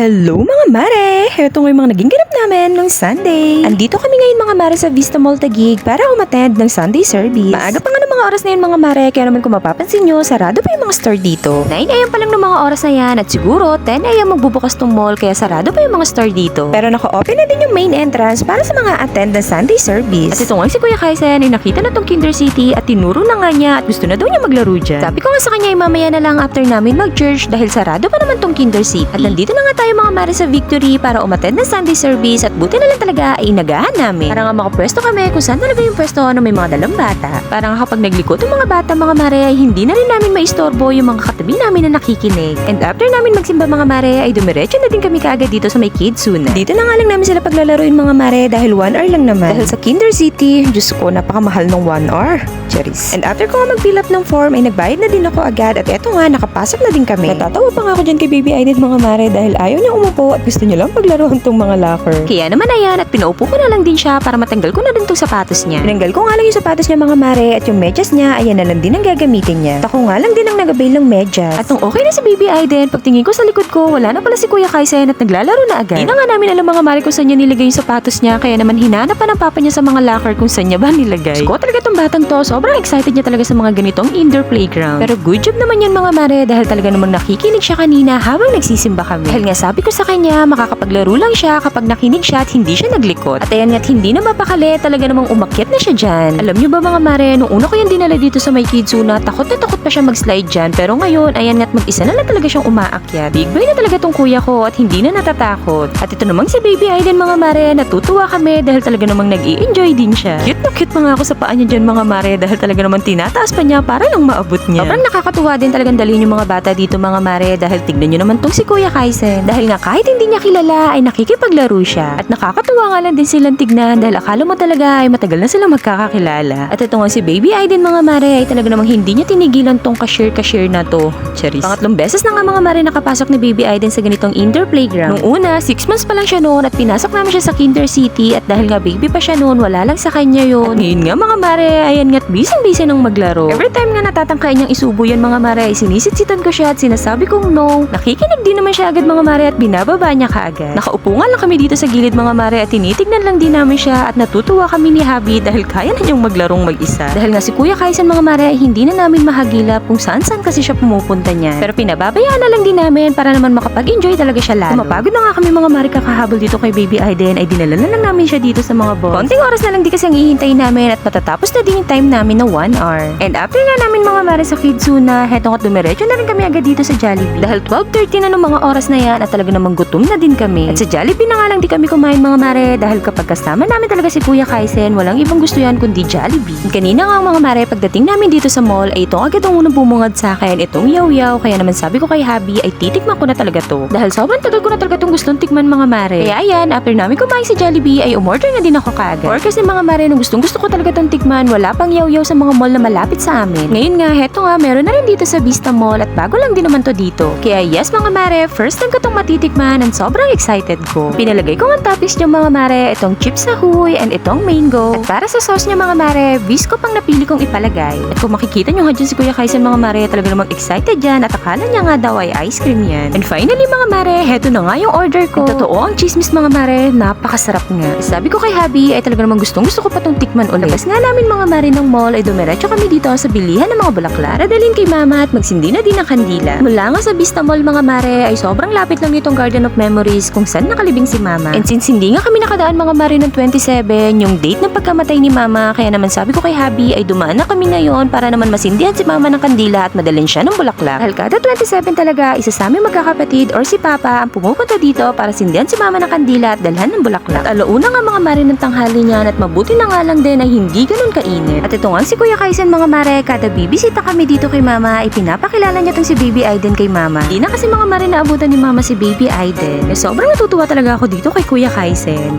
Hello mga mare! Heto nga yung mga naging ganap namin nung Sunday. Andito kami ngayon mga mare sa Vista Mall Taguig para umattend ng Sunday service. Maaga pa nga ng mga oras na yun mga mare, kaya naman kung mapapansin nyo, sarado pa yung mga store dito. 9 AM pa lang ng mga oras na yan at siguro 10 AM magbubukas tong mall kaya sarado pa yung mga store dito. Pero naka-open na din yung main entrance para sa mga attend ng Sunday service. At ito nga si Kuya Kaisen ay nakita na tong Kinder City at tinuro na nga niya at gusto na daw niya maglaro dyan. Sabi ko nga sa kanya ay mamaya na lang after namin mag-church dahil sarado pa naman tong Kinder City. At nandito na nga tayo mga mare sa Victory para umattend ng Sunday service at buti na lang talaga ay inagahan namin. Para nga makapwesto kami kung saan talaga yung pwesto na may mga dalang bata. Para nga kapag naglikot yung mga bata mga mare ay hindi na rin namin maistorbo yung mga katabi namin na nakikinig. And after namin magsimba mga mare ay dumiretso na din kami kaagad dito sa may Kids Zone. Dito na nga lang namin sila paglalaroin mga mare dahil 1 hour lang naman. Dahil sa Kinder City, Diyos ko napakamahal ng 1 hour. Charis. And after ko nga mag-fill up ng form ay nagbayad na din ako agad at eto nga nakapasok na din kami. Natatawa pa nga ako dyan kay Baby Aiden mga mare dahil ayaw niya umupo at gusto niya lang paglaruan tong mga locker. Kaya naman ayan at pinaupo ko na lang din siya para matanggal ko na din tong sapatos niya. Tinanggal ko nga lang yung sapatos niya mga mare at yung medyas niya ayan na lang din ang gagamitin niya. Ako nga lang din ang nag-avail ng medyas. At nung okay na si Baby Aiden, pagtingin ko sa likod ko wala na pala si Kuya Kaisen at naglalaro na agad. Di na nga namin alam mga mare kung saan niya nilagay yung sapatos niya kaya naman hinanap pa ng papa niya sa mga locker kung saan niya ba nilagay. Ko talaga tong batang to, sobrang excited niya talaga sa mga ganitong indoor playground. Pero good job naman yan mga mare dahil talaga namang nakikinig siya kanina habang nagsisimba kami. Dahil nga sabi ko sa kanya makakapaglaro lang siya kapag nakinig siya at hindi siya naglikot. At ayan nga't hindi na mapakali talaga namang umakyat na siya dyan. Alam niyo ba mga mare, nung una ko yan dinala dito sa may Kids Zone, takot na takot pa siya mag-slide dyan. Pero ngayon, ayan nga't mag-isa na lang talaga siyang umaakyat. Big boy na talaga tong kuya ko at hindi na natatakot. At ito namang si Baby Aiden mga mare, natutuwa kami dahil talaga namang nag-i-enjoy din siya. Cute na cute pa nga ako sa paa niya dyan mga mare dahil talaga namang tinataas pa niya para lang maabot niya. Sobrang nakakatuwa din talagang dalhin yung mga bata dito mga mare dahil tignan nyo naman tong si Kuya Kaisen. Dahil nga kahit hindi niya kilala ay nakikipaglaro siya. At nakakatuwa nga lang din silang tignan dahil akala mo talaga ay matagal na silang magkakakilala. At ito nga si Baby Aiden mga mare ay talaga namang hindi niya tinigilan tong cashier na to. Charis. Pangatlong beses na nga mga mare nakapasok ni Baby Aiden sa ganitong indoor playground. Nung una, 6 months pa lang siya noon at pinasok namin siya sa Kinder City at dahil nga baby pa siya noon, wala lang sa kanya yun. At ngayon nga mga mare, ayan nga't busy nang maglaro. Every time nga natatangkain niyang isubo yan mga mare, ay sinisitsitan ko siya at sinasabi kong no. Nakikinig din naman siya agad mga mare at binababa niya kaagad. Nakaupo nga lang kami dito sa gilid mga mare at tinitignan lang din namin siya at natutuwa kami ni Habi dahil kaya na niyang maglarong mag-isa. Dahil nga si Kuya Kaisen mga mare ay hindi na namin mahagilap kung saan kasi siya pumupunta niya. Pero pinababayaan na lang din namin para naman makapag-enjoy talaga siya lalo. Mapagod na nga kami mga mare kakahabol dito kay Baby Aiden ay dinala na lang namin siya dito sa mga boss. Konting oras na lang di kasi ang hihintayin namin at matatapos na din yung time namin na 1 hour. And after nga namin mga mare sa Kids Zone na hetong at dumiretso na rin kami agad dito sa Jollibee. Dahil 12:30 na nung mga oras na yan at talaga namang gutom na din kami. At sa Jollibee na nga lang di kami kumain mga mare dahil kapag kasama namin talaga si Kuya Kaisen, walang ibang gusto yan kundi Jollibee. And kanina nga mga mare, pagdating namin dito sa mall ay itong agad ang unang bumungad sa akin, itong yaw-yaw. Kaya naman sabi ko kay Habi ay titikman ko na talaga to. Dahil sobrang tagal ko na talaga itong gustong tikman mga mare. Kaya ayan, after namin kumain sa Jollibee ay umorder na din ako kaagad. Or kasi mga mare, nung gustong gusto ko talaga itong tikman, wala pang yaw-yaw sa mga mall na malapit sa amin. Ngayon nga, heto nga, meron na rin dito sa Vista Mall at bago lang din naman to dito. Kaya yes mga mare, first time ko itong matitikman and sobrang excited ko. Pinalagay ko ang toppings niya mga mare, itong chips sa huy and itong mango. At para sa sauce niya mga mare, Visco pang napili kong ipalagay. At kung makikita nyo nga dyan si Kuya Kaisen mga mare, talaga namang excited dyan at akala niya nga daw ay ice cream yan. And finally mga mare, heto na nga yung order ko. And totoo ang chismis mga mare, napakasarap nga. Sabi ko kay Habi ay talaga namang gustong gusto ko pa tong tikman ulit. Labas nga namin mga mare ng mall ay dumiretso kami dito sa bilihan ng mga bulaklak. Dadalhin kay mama at magsindi na din ang kandila. Mula nga sa Vista Mall mga mare ay sobrang lapit lang nitong Garden of Memories kung saan nakalibing si mama. And since hindi nga kami nakadaan mga mare ng 27, yung date ng pagkamatay ni mama, kaya naman sabi ko kay Habi ay dumaan na kami ngayon para naman masindihan si mama ng kandila at madalhin siya ng bulaklak. Dahil kada 27 talaga, isa sa aming magkakapatid or si papa ang pumupunta dito para sindihan si mama ng kandila at dalhan ng bulaklak. At alauna nga mga mare ng tanghali niyan at mabuti na nga lang din ay hindi ganun kainit. At ito nga si Kuya Kaisen mga mare, kada bibisita kami dito kay mama ay pinapakilala niya tong si Baby Aiden kay mama. Di na kasi mga mare naabutan ni mama si Baby Aiden. Eh sobrang natutuwa talaga ako dito kay Kuya Kaisen.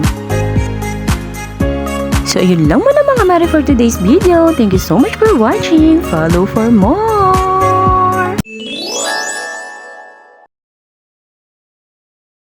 So, ayun lang muna mga mare for today's video. Thank you so much for watching. Follow for more.